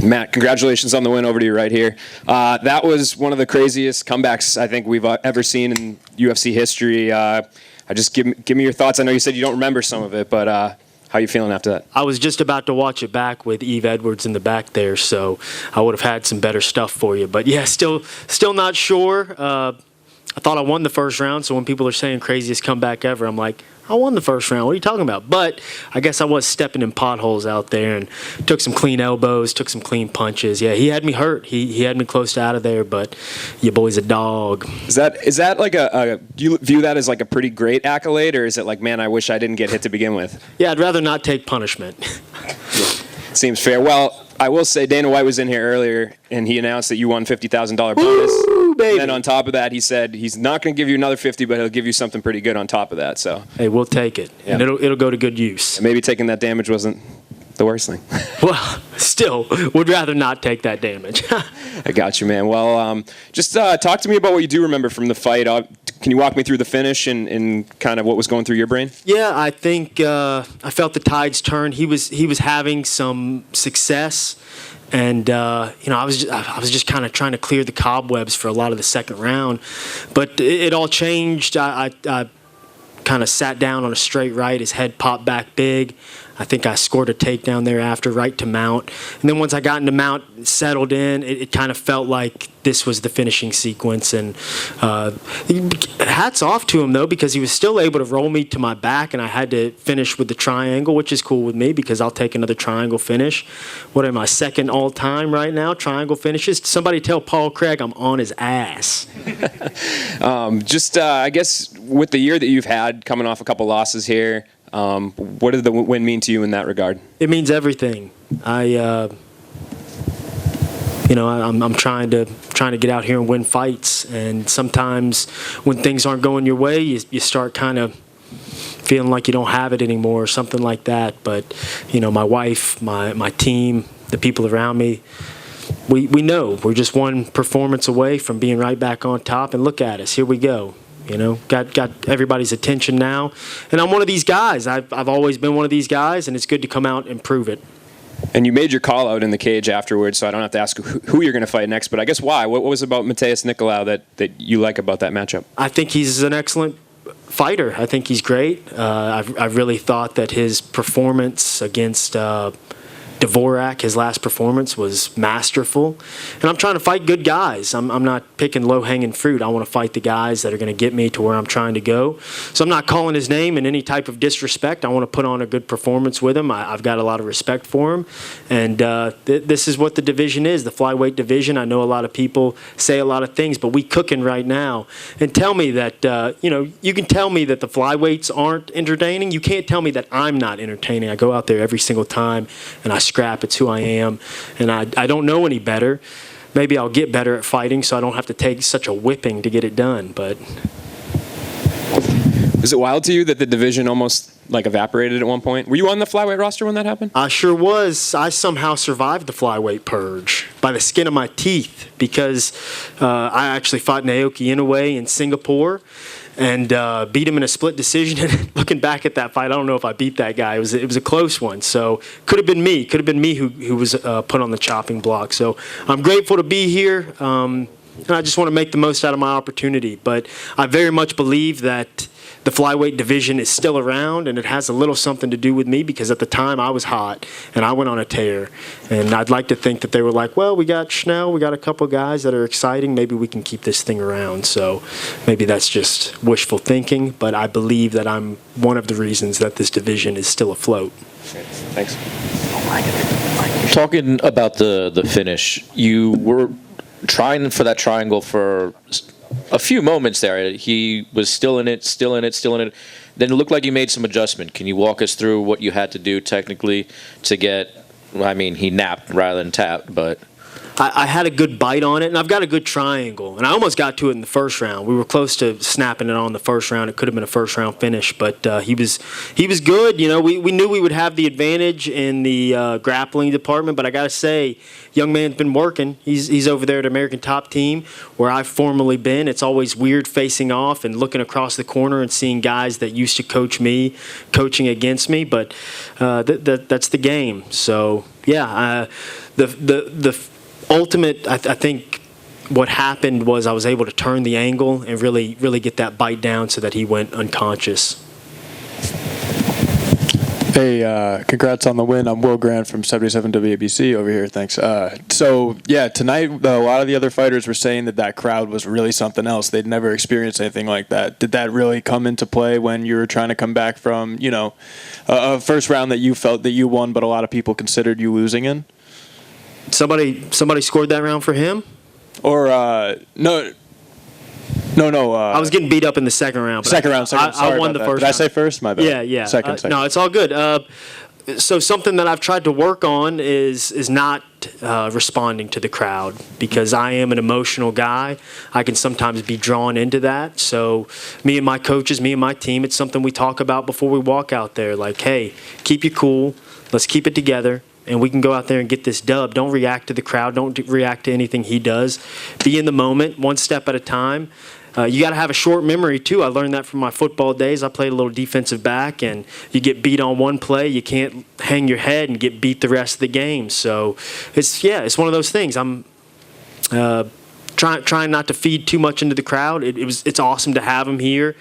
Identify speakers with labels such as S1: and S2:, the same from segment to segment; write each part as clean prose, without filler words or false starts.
S1: Matt, congratulations on the win. Over to you right here. That was one of the craziest comebacks I think we've ever seen in UFC history. I just give me your thoughts. I know you said you don't remember some of it, but how are you feeling after that?
S2: I was just about to watch it back with Eve Edwards in the back there, so I would have had some better stuff for you. But yeah, still not sure. I thought I won the first round, so when people are saying craziest comeback ever, I'm like, I won the first round. What are you talking about? But I guess I was stepping in potholes out there and took some clean elbows, took some clean punches. Yeah, he had me hurt. He had me close to out of there, but your boy's a dog.
S1: Is that like do you view that as like a pretty great accolade, or is it like, man, I wish I didn't get hit to begin with?
S2: Yeah, I'd rather not take punishment.
S1: Seems fair. Well, I will say Dana White was in here earlier, and he announced that you won $50,000 bonus.
S2: Woo, baby.
S1: And then on top of that, he said he's not going to give you another 50, but he'll give you something pretty good on top of that. So
S2: hey, we'll take it, and it'll go to good use.
S1: And maybe taking that damage wasn't the worst thing.
S2: Well, still, would rather not take that damage.
S1: I got you, man. Well, just talk to me about what you do remember from the fight. Can you walk me through the finish and kind of what was going through your brain?
S2: Yeah, I think I felt the tides turn. He was having some success, and I was just kind of trying to clear the cobwebs for a lot of the second round, but it all changed. I kind of sat down on a straight right. His head popped back big. I think I scored a takedown thereafter, right to mount. And then once I got into mount, settled in, it kind of felt like this was the finishing sequence. And hats off to him, though, because he was still able to roll me to my back, and I had to finish with the triangle, which is cool with me because I'll take another triangle finish. What am I, second all-time right now, triangle finishes? Somebody tell Paul Craig I'm on his ass.
S1: I guess, with the year that you've had, coming off a couple losses here, what did the win mean to you in that regard?
S2: It means everything. I'm trying to get out here and win fights, and sometimes when things aren't going your way, you start kind of feeling like you don't have it anymore or something like that. But my wife, my team, the people around me, we know we're just one performance away from being right back on top. And look at us, here we go. Got everybody's attention now, and I'm one of these guys. I've always been one of these guys, and it's good to come out and prove it.
S1: And you made your call out in the cage afterwards, so I don't have to ask who you're going to fight next. But I guess why? What was it about Mateus Nicolau that you like about that matchup?
S2: I think he's an excellent fighter. I think he's great. I've really thought that his performance against Dvorak, his last performance, was masterful. And I'm trying to fight good guys. I'm not picking low-hanging fruit. I want to fight the guys that are going to get me to where I'm trying to go. So I'm not calling his name in any type of disrespect. I want to put on a good performance with him. I've got a lot of respect for him. And this is what the division is, the flyweight division. I know a lot of people say a lot of things, but we cooking right now. And tell me that, you can tell me that the flyweights aren't entertaining. You can't tell me that I'm not entertaining. I go out there every single time, and I scrap. It's who I am, and I don't know any better. Maybe I'll get better at fighting so I don't have to take such a whipping to get it done. But
S1: is it wild to you that the division almost evaporated at one point? Were you on the flyweight roster when that happened?
S2: I sure was. I somehow survived the flyweight purge by the skin of my teeth because I actually fought Naoki Inoue in Singapore and beat him in a split decision. And looking back at that fight, I don't know if I beat that guy. It was a close one. So could have been me. Could have been me who was put on the chopping block. So I'm grateful to be here. And I just want to make the most out of my opportunity. But I very much believe that the flyweight division is still around, and it has a little something to do with me because at the time I was hot and I went on a tear. And I'd like to think that they were like, well, we got Schnell, we got a couple guys that are exciting, maybe we can keep this thing around. So maybe that's just wishful thinking, but I believe that I'm one of the reasons that this division is still afloat.
S1: Thanks.
S3: Talking about the finish, you were trying for that triangle for a few moments there. He was still in it. Then it looked like you made some adjustment. Can you walk us through what you had to do technically to get, he napped rather than tapped, but...
S2: I had a good bite on it, and I've got a good triangle. And I almost got to it in the first round. We were close to snapping it on the first round. It could have been a first-round finish, but he was good. We knew we would have the advantage in the grappling department, but I got to say, young man's been working. He's over there at American Top Team, where I've formerly been. It's always weird facing off and looking across the corner and seeing guys that used to coach me coaching against me, but that's the game. So Yeah. The ultimate, I think what happened was I was able to turn the angle and really get that bite down so that he went unconscious.
S4: Hey, congrats on the win. I'm Will Grant from 77 WABC over here. Thanks. So, yeah, tonight, a lot of the other fighters were saying that crowd was really something else. They'd never experienced anything like that. Did that really come into play when you were trying to come back from, a first round that you felt that you won, but a lot of people considered you losing in?
S2: Somebody scored that round for him?
S4: Or, no.
S2: I was getting beat up in the second round.
S4: Second round.
S2: I won the first round.
S4: Did I say first? My bad.
S2: Yeah.
S4: Second.
S2: No, it's all good. So something that I've tried to work on is not responding to the crowd, because I am an emotional guy. I can sometimes be drawn into that. So me and my coaches, me and my team, it's something we talk about before we walk out there. Like, hey, keep you cool. Let's keep it together. And we can go out there and get this dub. Don't react to the crowd. Don't react to anything he does. Be in the moment, one step at a time. You got to have a short memory, too. I learned that from my football days. I played a little defensive back, and you get beat on one play, you can't hang your head and get beat the rest of the game. So, it's one of those things. I'm trying not to feed too much into the crowd. It's awesome to have him here.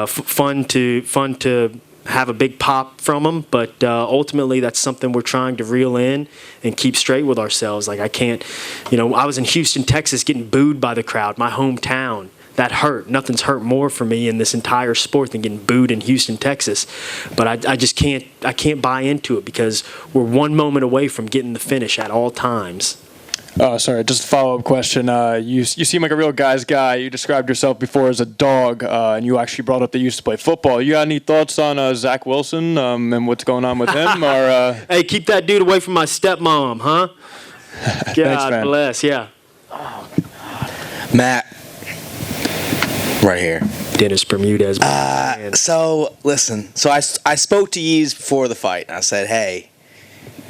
S2: Fun to have a big pop from them, but ultimately that's something we're trying to reel in and keep straight with ourselves. Like, I can't, I was in Houston, Texas, getting booed by the crowd, my hometown. That hurt. Nothing's hurt more for me in this entire sport than getting booed in Houston, Texas. But I just can't buy into it, because we're one moment away from getting the finish at all times.
S4: Oh, sorry. Just a follow-up question. You seem like a real guy's guy. You described yourself before as a dog, and you actually brought up that you used to play football. You got any thoughts on Zach Wilson and what's going on with him? Or
S2: Hey, keep that dude away from my stepmom, huh? God
S4: Thanks, man.
S2: bless. Yeah.
S5: Matt, right here.
S2: Dennis Bermudez.
S5: So listen. So I spoke to Yeez before the fight, and I said, hey,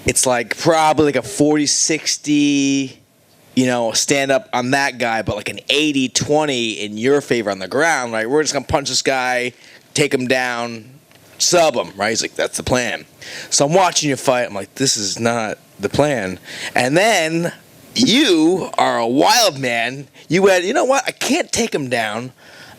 S5: it's like probably like a 40-60, stand up on that guy, but like an 80-20 in your favor on the ground. Right? We're just gonna punch this guy, take him down, sub him. Right? He's like, that's the plan. So I'm watching you fight. I'm like, this is not the plan. And then you are a wild man. You had, you know what? I can't take him down.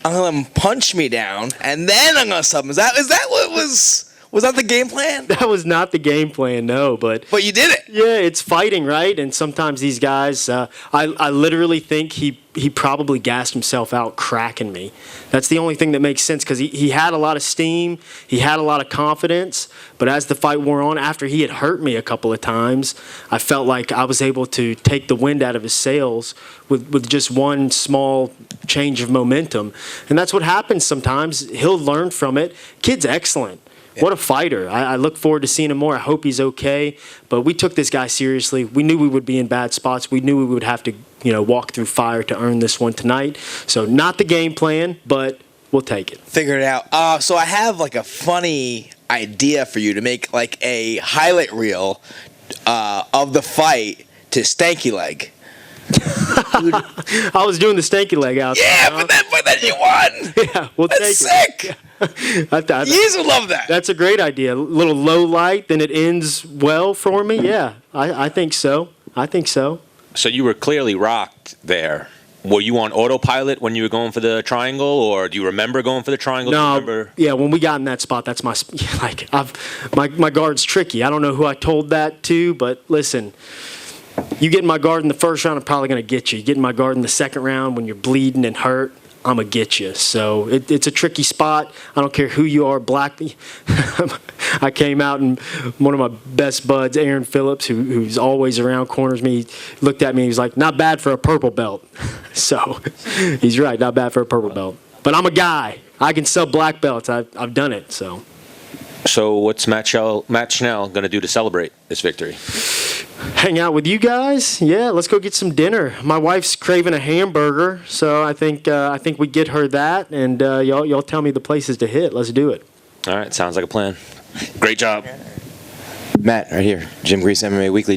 S5: I'm gonna let him punch me down, and then I'm gonna sub him. Is that what was that the game plan?
S2: That was not the game plan, no. But
S5: you did it.
S2: Yeah, it's fighting, right? And sometimes these guys, I literally think he probably gassed himself out cracking me. That's the only thing that makes sense, because he had a lot of steam, he had a lot of confidence, but as the fight wore on, after he had hurt me a couple of times, I felt like I was able to take the wind out of his sails with just one small change of momentum. And that's what happens sometimes. He'll learn from it. Kid's excellent. What a fighter. I look forward to seeing him more. I hope he's okay. But we took this guy seriously. We knew we would be in bad spots. We knew we would have to, walk through fire to earn this one tonight. So not the game plan, but we'll take it.
S5: Figured it out. So I have like a funny idea for you to make like a highlight reel of the fight to Stanky Leg.
S2: I was doing the stanky leg out there.
S5: Yeah, but then you won.
S2: Yeah, we'll take it.
S5: That's sick.
S2: You
S5: would love that.
S2: That's a great idea. A little low light, then it ends well for me. Yeah, I think so.
S6: So you were clearly rocked there. Were you on autopilot when you were going for the triangle, or do you remember going for the triangle?
S2: No, yeah, when we got in that spot, that's my guard's tricky. I don't know who I told that to, but listen, you get in my guard in the first round, I'm probably going to get you. You get in my guard in the second round when you're bleeding and hurt, I'm going to get you. So it's a tricky spot. I don't care who you are, black. I came out, and one of my best buds, Aaron Phillips, who's always around, corners me, looked at me, he was like, not bad for a purple belt. So he's right, not bad for a purple belt. But I'm a guy. I can sub black belts. I've done it, so.
S6: So what's Matt Schnell going to do to celebrate this victory?
S2: Hang out with you guys. Yeah, let's go get some dinner. My wife's craving a hamburger, so I think we get her that, and y'all tell me the places to hit. Let's do it.
S6: All right, sounds like a plan. Great job.
S7: Matt, right here, Jim Grease, MMA Weekly.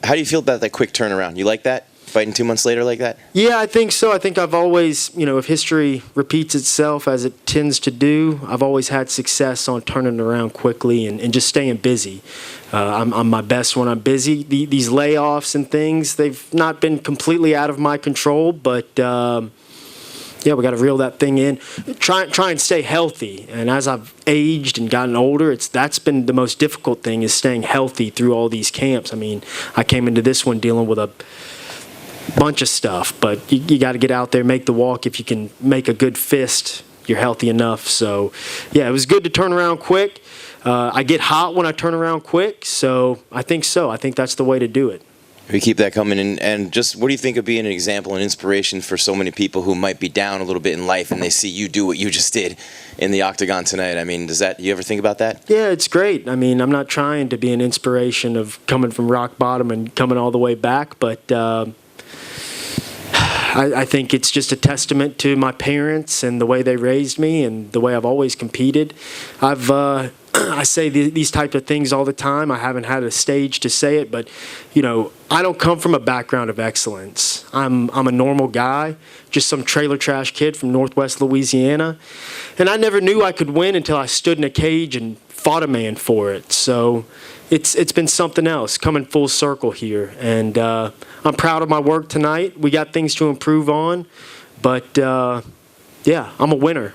S7: How do you feel about that quick turnaround? You like that?
S5: fighting 2 months later like that?
S2: Yeah, I think so. I think I've always, if history repeats itself as it tends to do, I've always had success on turning it around quickly and just staying busy. I'm my best when I'm busy. These layoffs and things, they've not been completely out of my control, but yeah, we got to reel that thing in. Try and stay healthy. And as I've aged and gotten older, that's been the most difficult thing, is staying healthy through all these camps. I mean, I came into this one dealing with a bunch of stuff, but you got to get out there, make the walk. If you can make a good fist, you're healthy enough. So, yeah, it was good to turn around quick. I get hot when I turn around quick, so. I think that's the way to do it.
S5: We keep that coming. And just what do you think of being an example and inspiration for so many people who might be down a little bit in life and they see you do what you just did in the octagon tonight? I mean, you ever think about that?
S2: Yeah, it's great. I mean, I'm not trying to be an inspiration of coming from rock bottom and coming all the way back, but I think it's just a testament to my parents and the way they raised me and the way I've always competed. I say these type of things all the time. I haven't had a stage to say it, but I don't come from a background of excellence. I'm a normal guy, just some trailer trash kid from Northwest Louisiana, and I never knew I could win until I stood in a cage and fought a man for it. So it's been something else, coming full circle here, and I'm proud of my work tonight. We got things to improve on, but yeah, I'm a winner.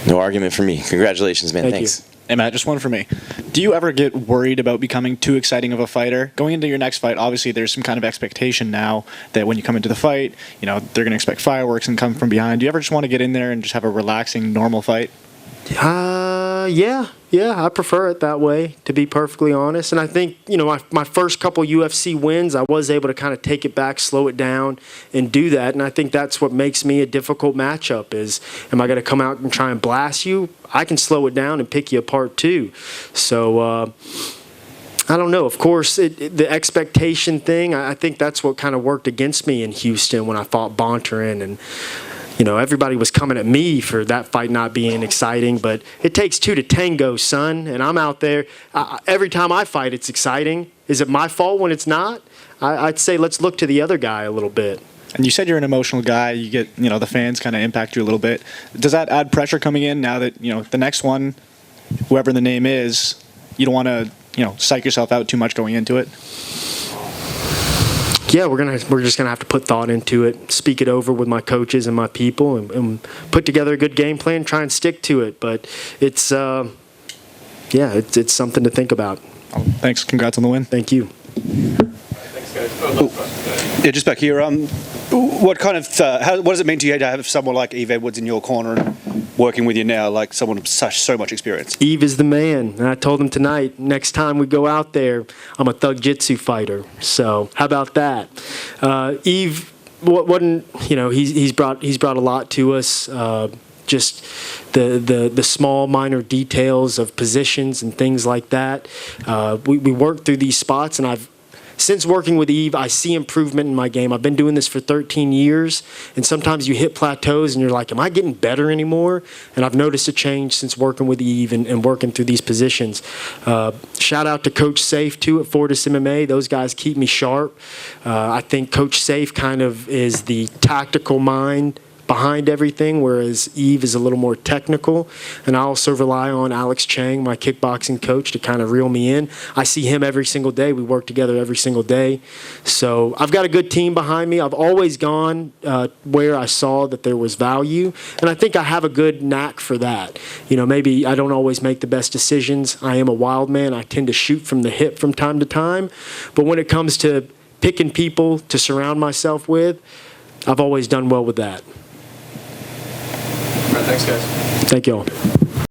S5: No argument for me. Congratulations, man.
S2: Thank
S5: Thanks.
S2: you.
S7: Hey, Matt, just one for me. Do you ever get worried about becoming too exciting of a fighter? Going into your next fight, obviously there's some kind of expectation now that when you come into the fight, they're going to expect fireworks and come from behind. Do you ever just want to get in there and just have a relaxing, normal fight?
S2: Yeah, I prefer it that way, to be perfectly honest. And I think, my first couple UFC wins, I was able to kind of take it back, slow it down, and do that. And I think that's what makes me a difficult matchup is, am I going to come out and try and blast you? I can slow it down and pick you apart too. So, I don't know. Of course, the expectation thing, I think that's what kind of worked against me in Houston when I fought Bontarin, and everybody was coming at me for that fight not being exciting, but it takes two to tango, son, and I'm out there. Every time I fight, it's exciting. Is it my fault when it's not? I'd say let's look to the other guy a little bit.
S7: And you said you're an emotional guy. You get, the fans kind of impact you a little bit. Does that add pressure coming in now that, the next one, whoever the name is, you don't want to, psych yourself out too much going into it?
S2: Yeah, we're just gonna have to put thought into it, speak it over with my coaches and my people, and put together a good game plan, try and stick to it. But it's something to think about.
S7: Thanks. Congrats on the win.
S2: Thank you.
S8: Thanks, guys. Yeah, just back here. What does it mean to you to have someone like Eve Edwards in your corner and working with you now, like someone with so much experience?
S2: Eve is the man, and I told him tonight, next time we go out there, I'm a thug jitsu fighter. So how about that? Eve, he's brought a lot to us. Just the small minor details of positions and things like that. We work through these spots, and since working with Eve, I see improvement in my game. I've been doing this for 13 years, and sometimes you hit plateaus and you're like, am I getting better anymore? And I've noticed a change since working with Eve and working through these positions. Shout out to Coach Safe, too, at Fortis MMA. Those guys keep me sharp. I think Coach Safe kind of is the tactical mind behind everything, whereas Eve is a little more technical. And I also rely on Alex Chang, my kickboxing coach, to kind of reel me in. I see him every single day. We work together every single day. So I've got a good team behind me. I've always gone where I saw that there was value, and I think I have a good knack for that. Maybe I don't always make the best decisions. I am a wild man. I tend to shoot from the hip from time to time. But when it comes to picking people to surround myself with, I've always done well with that.
S8: All right, thanks, guys.
S2: Thank you all.